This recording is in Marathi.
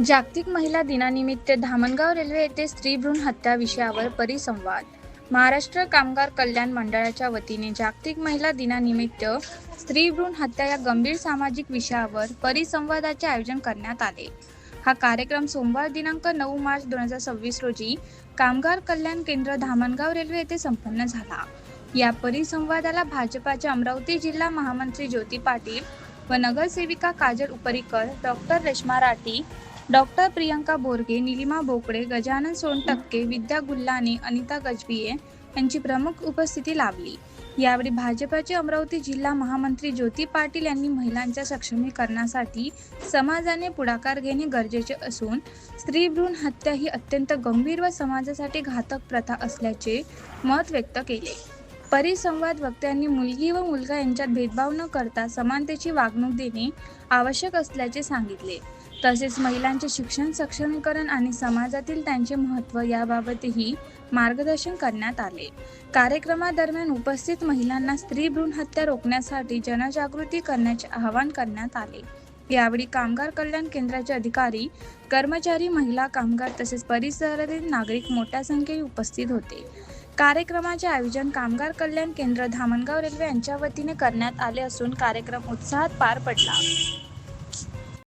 जागतिक महिला दिनानिमित्त धामणगाव रेल्वे येथे स्त्री भ्रूण हत्या विषयावर परिसंवाद. महाराष्ट्र कामगार कल्याण मंडळाच्या वतीने जागतिक महिला दिनानिमित्त स्त्री भ्रूण हत्या या गंभीर सामाजिक विषयावर परिसंवादाचे आयोजन करण्यात आले. हा कार्यक्रम सोमवार दिनांक 9 मार्च 2026 रोजी कामगार कल्याण केंद्र धामणगाव रेल्वे येथे संपन्न झाला. या परिसंवादाला भाजपाचे अमरावती जिल्हा महामंत्री ज्योती पाटील व नगरसेविका काजल उपरीकर, डॉक्टर रेश्मा राठी, डॉक्टर प्रियंका बोरगे, निलिमा बोकडे, गजानन सोनटक्के, विद्या गुल्हाने, अनिता गजभिये यांची प्रमुख उपस्थिती लाभली. यावेळी भाजपाचे अमरावती जिल्हा महामंत्री ज्योती पाटील यांनी महिलांच्या सक्षमीकरणासाठी समाजाने पुढाकार घेणे गरजेचे असून स्त्री भ्रूण हत्या ही अत्यंत गंभीर व समाजासाठी घातक प्रथा असल्याचे मत व्यक्त केले. परिसंवाद वक्त्यांनी मुलगी व मुलगा यांच्यात भेदभाव न करता समानतेची वागणूक देणे आवश्यक असल्याचे सांगितले. तसेच महिलांचे शिक्षण, सक्षमीकरण आणि समाजातील त्यांचे महत्त्व याबाबतही मार्गदर्शन करण्यात आले. कार्यक्रमादरम्यान उपस्थित महिलांना स्त्री भ्रूण हत्या रोखण्यासाठी जनजागृती करण्याचे आवाहन करण्यात आले. यावेळी कामगार कल्याण केंद्राचे अधिकारी, कर्मचारी, महिला कामगार तसेच परिसरातील नागरिक मोठ्या संख्येने उपस्थित होते. कार्यक्रमाचे आयोजन कामगार कल्याण केंद्र धामणगाव रेल्वे यांच्या वतीने करण्यात आले असून कार्यक्रम उत्साहात पार पडला.